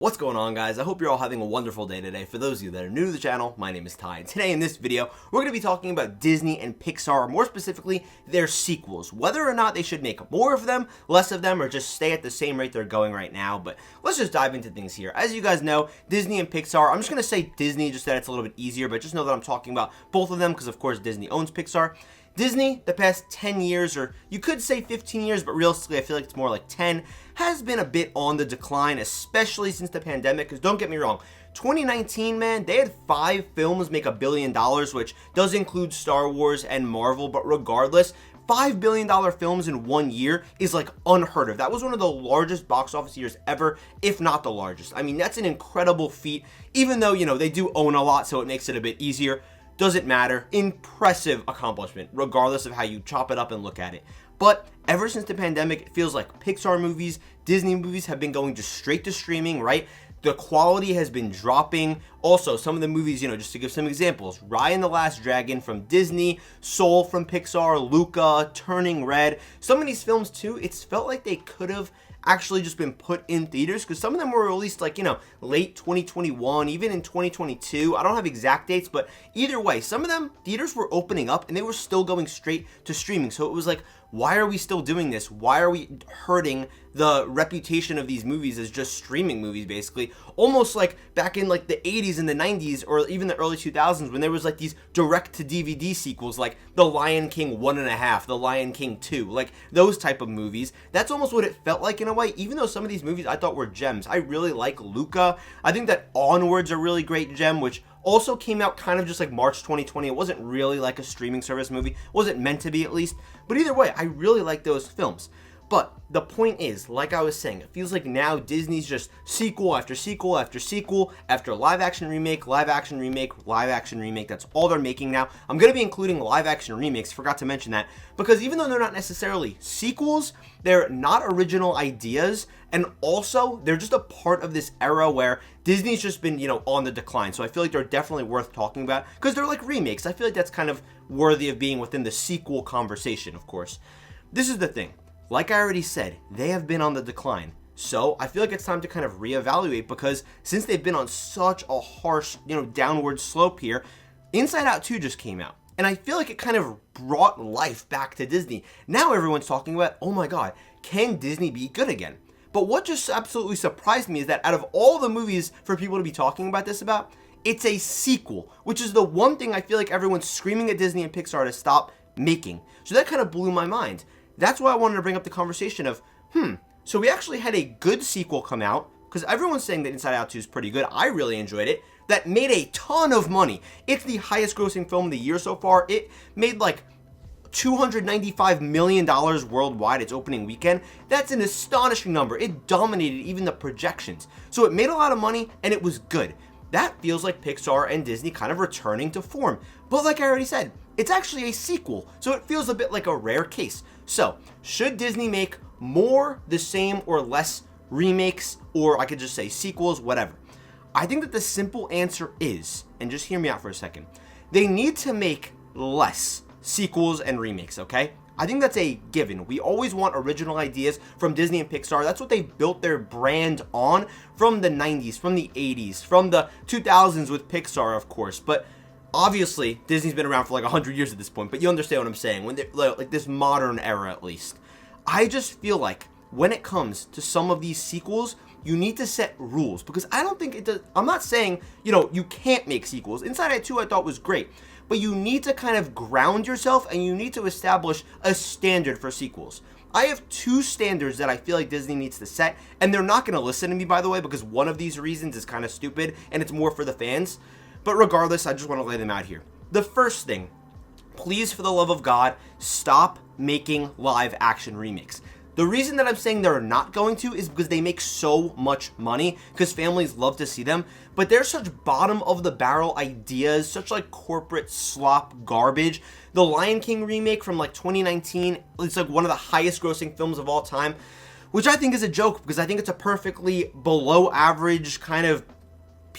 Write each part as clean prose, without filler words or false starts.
What's going on, guys? I hope you're all having a wonderful day today. For those of you that are new to the channel, my name is Ty, and today in this video, we're going to be talking about Disney and Pixar, more specifically, their sequels. Whether or not they should make more of them, less of them, or just stay at the same rate they're going right now. But let's just dive into things here. As you guys know, Disney and Pixar, I'm just going to say Disney just that it's a little bit easier, but just know that I'm talking about both of them because, of course, Disney owns Pixar. Disney, the past 10 years, or you could say 15 years, but realistically I feel like it's more like 10, has been a bit on the decline, especially since the pandemic, because don't get me wrong, 2019, man, they had 5 films make $1 billion, which does include Star Wars and Marvel, but regardless, $5 billion films in 1 year is like unheard of. That was one of the largest box office years ever, if not the largest. I mean, that's an incredible feat, even though, you know, they do own a lot, so it makes it a bit easier. Doesn't matter. Impressive accomplishment, regardless of how you chop it up and look at it. But ever since the pandemic, it feels like Pixar movies, Disney movies have been going just straight to streaming, right? The quality has been dropping. Also, some of the movies, you know, just to give some examples, Raya and the Last Dragon from Disney, Soul from Pixar, Luca, Turning Red. Some of these films, too, it's felt like they could have actually just been put in theaters because some of them were released like, you know, late 2021, even in 2022. I don't have exact dates, but either way, some of them theaters were opening up and they were still going straight to streaming. So it was like, why are we still doing this? Why are we hurting the reputation of these movies as just streaming movies, basically? Almost like back in like the 80s and the 90s or even the early 2000s when there was like these direct-to-DVD sequels like The Lion King 1.5, The Lion King 2, like those type of movies. That's almost what it felt like in a way, even though some of these movies I thought were gems. I really like Luca. I think that Onward's a really great gem, which also came out kind of just like March 2020. It wasn't really like a streaming service movie. It wasn't meant to be, at least. But either way, I really like those films. But the point is, like I was saying, it feels like now Disney's just sequel after sequel after sequel after live action remake, live action remake, live action remake. That's all they're making now. I'm going to be including live action remakes, forgot to mention that, because even though they're not necessarily sequels, they're not original ideas, and also they're just a part of this era where Disney's just been, you know, on the decline. So I feel like they're definitely worth talking about because they're like remakes. I feel like that's kind of worthy of being within the sequel conversation, of course. This is the thing. Like I already said, they have been on the decline. So I feel like it's time to kind of reevaluate because since they've been on such a harsh, you know, downward slope here, Inside Out 2 just came out. And I feel like it kind of brought life back to Disney. Now everyone's talking about, oh my God, can Disney be good again? But what just absolutely surprised me is that out of all the movies for people to be talking about this about, it's a sequel, which is the one thing I feel like everyone's screaming at Disney and Pixar to stop making. So that kind of blew my mind. That's why I wanted to bring up the conversation of, so we actually had a good sequel come out, because everyone's saying that Inside Out 2 is pretty good. I really enjoyed it. That made a ton of money. It's the highest grossing film of the year so far. It made like $295 million worldwide its opening weekend. That's an astonishing number. It dominated even the projections. So it made a lot of money and it was good. That feels like Pixar and Disney kind of returning to form. But like I already said, it's actually a sequel, so it feels a bit like a rare case. So, should Disney make more, the same, or less remakes, or I could just say sequels, whatever? I think that the simple answer is, and just hear me out for a second, they need to make less sequels and remakes, okay? I think that's a given. We always want original ideas from Disney and Pixar. That's what they built their brand on from the 90s, from the 80s, from the 2000s with Pixar, of course. But obviously, Disney's been around for like 100 years at this point, but you understand what I'm saying, when they're like this modern era at least. I just feel like when it comes to some of these sequels, you need to set rules, because I don't think it does. I'm not saying, you know, you can't make sequels. Inside Out 2 I thought was great, but you need to kind of ground yourself and you need to establish a standard for sequels. I have 2 standards that I feel like Disney needs to set, and they're not going to listen to me, by the way, because one of these reasons is kind of stupid and it's more for the fans. But regardless, I just want to lay them out here. The first thing, please, for the love of God, stop making live action remakes. The reason that I'm saying they're not going to is because they make so much money, because families love to see them, but they're such bottom of the barrel ideas, such like corporate slop garbage. The Lion King remake from like 2019, it's like one of the highest grossing films of all time, which I think is a joke, because I think it's a perfectly below average kind of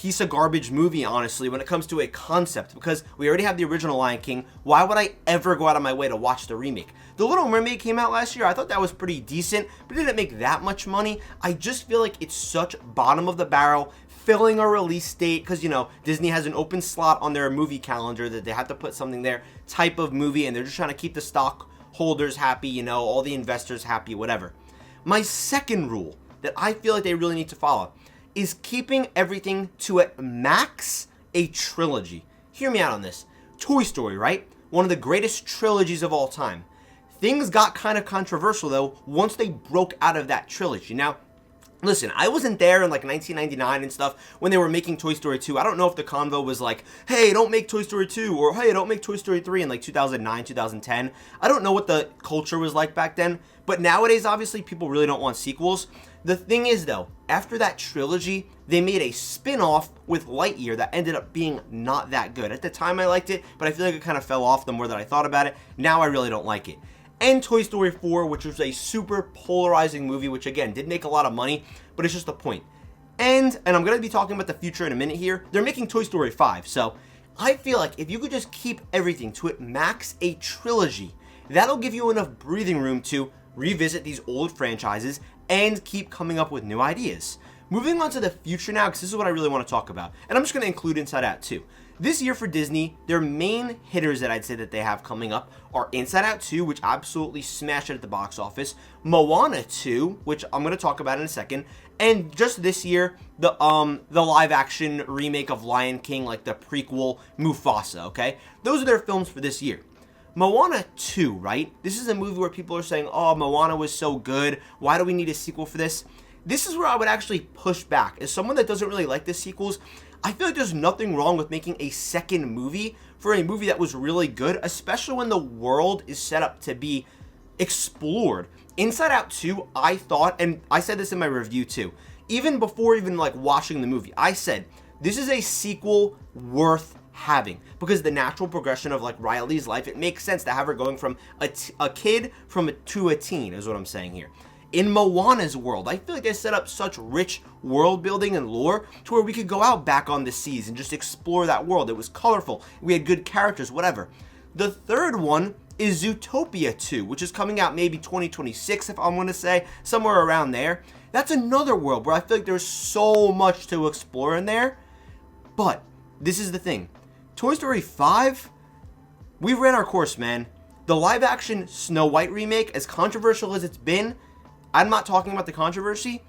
piece of garbage movie, honestly, when it comes to a concept, because we already have the original Lion King. Why would I ever go out of my way to watch the remake? The Little Mermaid came out last year. I thought that was pretty decent, but it didn't make that much money. I just feel like it's such bottom of the barrel, filling a release date, because, you know, Disney has an open slot on their movie calendar that they have to put something there, type of movie, and they're just trying to keep the stockholders happy, you know, all the investors happy, whatever. My second rule that I feel like they really need to follow is keeping everything to at max a trilogy. Hear me out on this. Toy Story, right? One of the greatest trilogies of all time. Things got kind of controversial, though, once they broke out of that trilogy. Now, listen, I wasn't there in like 1999 and stuff when they were making Toy Story 2. I don't know if the convo was like, hey, don't make Toy Story 2, or hey, don't make Toy Story 3 in like 2009, 2010. I don't know what the culture was like back then, but nowadays, obviously, people really don't want sequels. The thing is, though, after that trilogy, they made a spin-off with Lightyear that ended up being not that good. At the time, I liked it, but I feel like it kind of fell off the more that I thought about it. Now I really don't like it. And Toy Story 4, which was a super polarizing movie, which again, did make a lot of money, but it's just the point. And I'm going to be talking about the future in a minute here. They're making Toy Story 5, so I feel like if you could just keep everything to at max a trilogy, that'll give you enough breathing room to revisit these old franchises and keep coming up with new ideas. Moving on to the future now, because this is what I really want to talk about, and I'm just going to include Inside Out 2. This year for Disney, their main hitters that I'd say that they have coming up are Inside Out 2, which absolutely smashed it at the box office, Moana 2, which I'm going to talk about in a second, and just this year, the live-action remake of Lion King, like the prequel Mufasa, okay? Those are their films for this year. Moana 2, right? This is a movie where people are saying, oh, Moana was so good. Why do we need a sequel for this? This is where I would actually push back. As someone that doesn't really like the sequels, I feel like there's nothing wrong with making a second movie for a movie that was really good, especially when the world is set up to be explored. Inside Out 2, I thought, and I said this in my review too, even before like watching the movie, I said, this is a sequel worth having, because the natural progression of like Riley's life, it makes sense to have her going from a kid to a teen, is what I'm saying here. In Moana's world, I feel like they set up such rich world building and lore to where we could go out back on the seas and just explore that world. It was colorful, we had good characters, whatever. The third one is Zootopia 2, which is coming out maybe 2026, if I'm going to say, somewhere around there. That's another world where I feel like there's so much to explore in there. But this is the thing. Toy Story 5, we ran our course, man. The live-action Snow White remake, as controversial as it's been, I'm not talking about the controversy.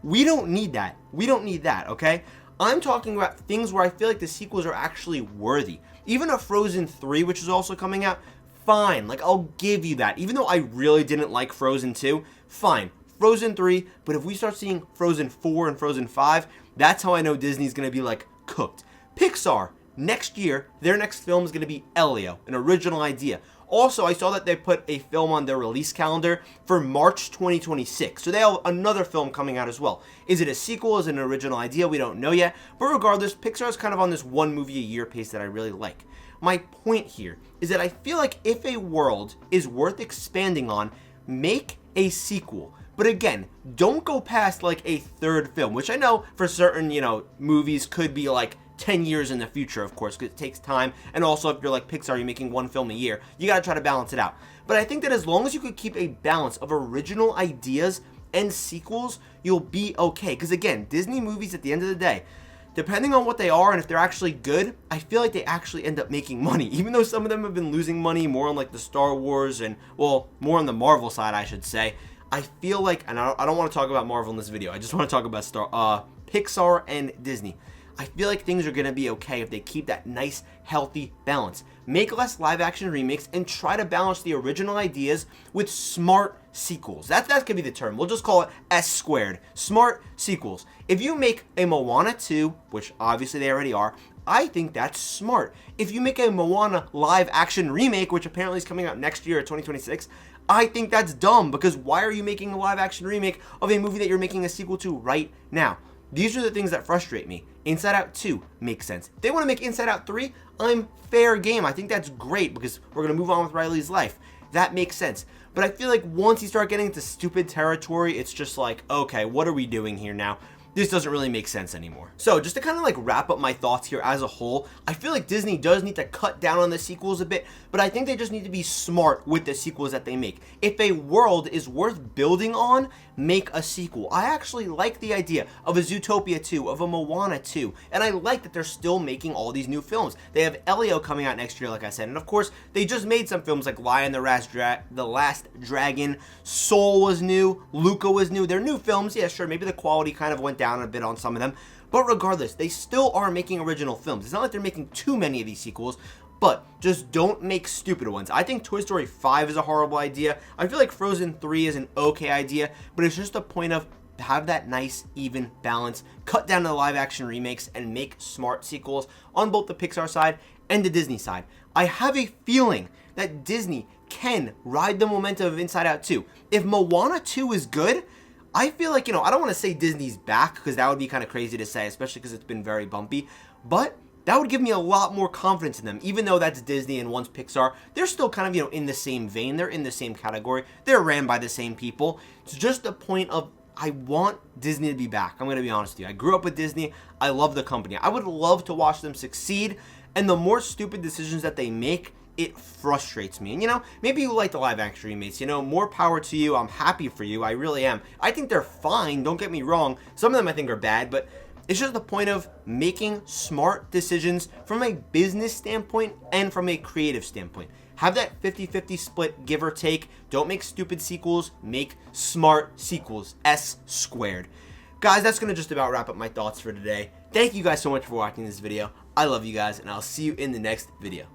We don't need that. We don't need that, okay? I'm talking about things where I feel like the sequels are actually worthy. Even a Frozen 3, which is also coming out, fine. Like, I'll give you that. Even though I really didn't like Frozen 2, fine. Frozen 3, but if we start seeing Frozen 4 and Frozen 5, that's how I know Disney's going to be, like, cooked. Pixar, next year, their next film is going to be Elio, an original idea. Also, I saw that they put a film on their release calendar for March 2026. So they have another film coming out as well. Is it a sequel? Is it an original idea? We don't know yet. But regardless, Pixar is kind of on this one movie a year pace that I really like. My point here is that I feel like if a world is worth expanding on, make a sequel. But again, don't go past like a third film, which I know for certain, movies could be like 10 years in the future, of course, because it takes time. And also, if you're like Pixar, you're making one film a year, you got to try to balance it out. But I think that as long as you could keep a balance of original ideas and sequels, you'll be okay. Because again, Disney movies at the end of the day, depending on what they are and if they're actually good, I feel like they actually end up making money. Even though some of them have been losing money more on like the Star Wars and, well, more on the Marvel side, I should say. I feel like, and I don't want to talk about Marvel in this video, I just want to talk about Pixar and Disney. I feel like things are going to be okay if they keep that nice, healthy balance. Make less live-action remakes and try to balance the original ideas with smart sequels. That could be the term. We'll just call it S squared. Smart sequels. If you make a Moana 2, which obviously they already are, I think that's smart. If you make a Moana live-action remake, which apparently is coming out next year, 2026, I think that's dumb, because why are you making a live-action remake of a movie that you're making a sequel to right now? These are the things that frustrate me. Inside Out 2 makes sense. If they want to make Inside Out 3, I'm fair game. I think that's great because we're going to move on with Riley's life. That makes sense. But I feel like once you start getting into stupid territory, it's just like, okay, what are we doing here now? this doesn't really make sense anymore. So just to kind of like wrap up my thoughts here as a whole, I feel like Disney does need to cut down on the sequels a bit, but I think they just need to be smart with the sequels that they make. If a world is worth building on, make a sequel. I actually like the idea of a Zootopia 2, of a Moana 2, and I like that they're still making all these new films. They have Elio coming out next year, like I said, and of course, they just made some films like Lion, the Last Dragon, Soul was new, Luca was new. They're new films, yeah, sure, maybe the quality kind of went down a bit on some of them, but regardless, they still are making original films. It's not like they're making too many of these sequels, but just don't make stupid ones. I think Toy Story 5 is a horrible idea. I feel like Frozen 3 is an okay idea, but it's just a point of have that nice, even balance, cut down the live action remakes, and make smart sequels on both the Pixar side and the Disney side. I have a feeling that Disney can ride the momentum of Inside Out 2. If Moana 2 is good, I feel like, I don't want to say Disney's back, because that would be kind of crazy to say, especially because it's been very bumpy, but that would give me a lot more confidence in them. Even though that's Disney and one's Pixar, they're still kind of, in the same vein. They're in the same category. They're ran by the same people. It's just a point of, I want Disney to be back. I'm going to be honest with you. I grew up with Disney. I love the company. I would love to watch them succeed. And the more stupid decisions that they make, it frustrates me. And maybe you like the live action remakes, more power to you. I'm happy for you. I really am. I think they're fine. Don't get me wrong. Some of them I think are bad, but it's just the point of making smart decisions from a business standpoint and from a creative standpoint. Have that 50-50 split, give or take. Don't make stupid sequels. Make smart sequels. S squared. Guys, that's going to just about wrap up my thoughts for today. Thank you guys so much for watching this video. I love you guys, and I'll see you in the next video.